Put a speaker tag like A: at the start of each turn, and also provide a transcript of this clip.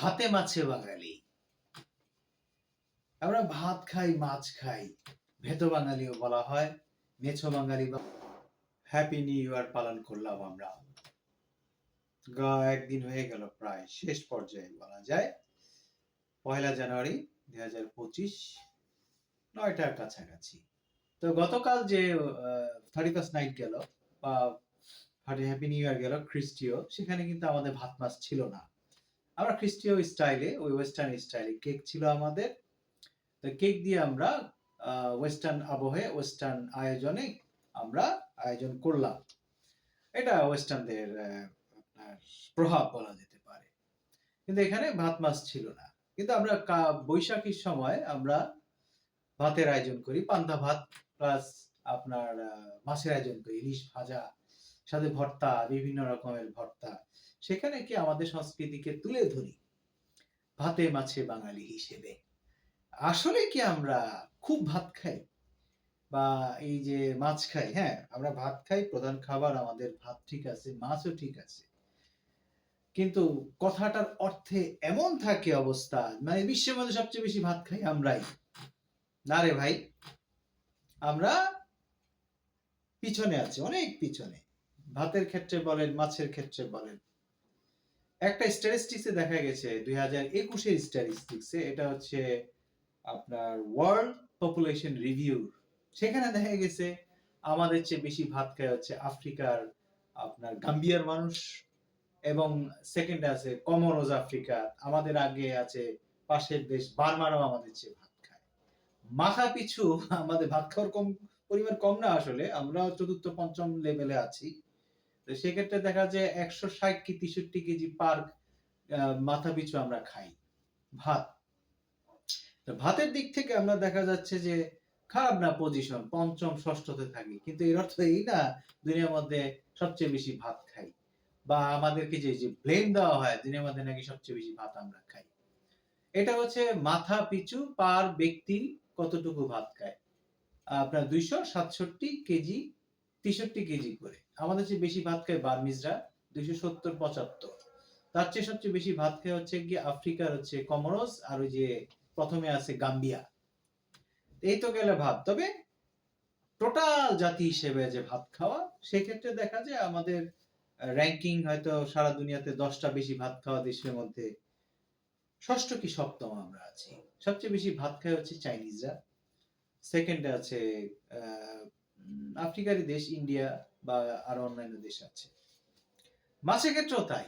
A: ভাতে মাছে বাঙালি। আমরা ভাত খাই, মাছ খাই, ভেতো বাঙালিও বলা হয়, মেছো বাঙালি। হ্যাপি নিউ ইয়ার পালন করলাম আমরা। একদিন হয়ে গেল, প্রায় শেষ পর্যায়ে বলা যায়। 1 জানুয়ারি 2025, 9টার কাছাকাছি। তো গতকাল যে 31st নাইট গেল বা হ্যাপি নিউ ইয়ার গেল খ্রিস্টীয়, সেখানে কিন্তু আমাদের ভাত মাছ ছিল না। আমরা খ্রিস্টীয় স্টাইলে, ওই ওয়েস্টার্ন স্টাইলে কেক ছিল আমাদের। তো কেক দিয়ে আমরা ওয়েস্টার্ন আবহে, ওয়েস্টার্ন আয়োজনে আমরা আয়োজন করলাম। এটা ওয়েস্টার্নদের আপনার প্রভাব বলা যেতে পারে। কিন্তু এখানে ভাত মাছ ছিল না। কিন্তু আমরা বৈশাখীর সময় আমরা ভাতের আয়োজন করি, পান্তা ভাত প্লাস আপনার মাছের আয়োজন করি, ইলিশ ভাজা, সাথে ভর্তা, বিভিন্ন রকমের ভর্তা। সেখানে কি আমাদের সংস্কৃতিকে তুলে ধরি ভাতে মাছে বাঙালি হিসেবে। আসলে কি আমরা খুব ভাত খাই বা এই যে মাছ খাই? হ্যাঁ, আমরা ভাত খাই, প্রধান খাবার আমাদের ভাত, ঠিক আছে, মাছও ঠিক আছে। কিন্তু কথাটার অর্থে এমন থাকে অবস্থা, মানে বিশ্বের মধ্যে সবচেয়ে বেশি ভাত খাই আমরাই। না রে ভাই, আমরা পিছনে আছি, অনেক পিছনে। ভাতের ক্ষেত্রে বলেন, মাছের ক্ষেত্রে বলেন। একটা স্ট্যাটিস্টিক্সে দেখা গেছে, 2021-এর স্ট্যাটিস্টিক্সে, এটা হচ্ছে আপনার ওয়ার্ল্ড পপুলেশন রিভিউ, সেখানে দেখা গেছে আমাদের চেয়ে বেশি ভাত খায় হচ্ছে আফ্রিকার আপনার গাম্বিয়ার মানুষ, এবং সেকেন্ডে আছে কমরোজ আফ্রিকা, আমাদের আগে আছে পাশের দেশ বার্মারাও আমাদের চেয়ে ভাত খায়। মাথা পিছু আমাদের ভাত খাওয়ার পরিমাণ কম না, আসলে আমরা চতুর্থ পঞ্চম লেভেলে আছি। তো সেক্ষেত্রে দেখা যায় 160 কি 63 কেজি পার মাথা পিছু আমরা খাই ভাত। ভাতের দিক থেকে আমরা দেখা যাচ্ছে যে খারাপ না পজিশন, পঞ্চম ষষ্ঠতে থাকি, কিন্তু এর অর্থ এই না দুনিয়ার মধ্যে সবচেয়ে বেশি ভাত খাই, বা আমাদেরকে যে ব্লেম দেওয়া হয় দুনিয়ার মধ্যে নাকি সবচেয়ে বেশি ভাত আমরা খাই। এটা হচ্ছে মাথা পিছু পার ব্যক্তি কতটুকু ভাত খায়। আপনার 267 কেজি, 63 কেজি করে। আমাদের চেয়ে বেশি ভাত খায় বার্মিজরা, 270-75। তার চেয়ে সবচেয়ে বেশি ভাত খায় হচ্ছে কি আফ্রিকার হচ্ছে কমরোস, আর ওই যে প্রথমে আছে গাম্বিয়া। এই তো গেলে ভাত। তবে টোটাল জাতি হিসেবে যে ভাত খাওয়া, সেক্ষেত্রে দেখা যায় আমাদের র্যাঙ্কিং হয়তো সারা দুনিয়াতে 10টা বেশি ভাত খাওয়া দেশের মধ্যে ষষ্ঠ কি সপ্তম আমরা আছি। সবচেয়ে বেশি ভাত খায় হচ্ছে চাইনিজরা, সেকেন্ডে আছে আফ্রিকারই দেশ ইন্ডিয়া বা আরো অন্যান্য দেশ আছে। মাছের ক্ষেত্রেও তাই।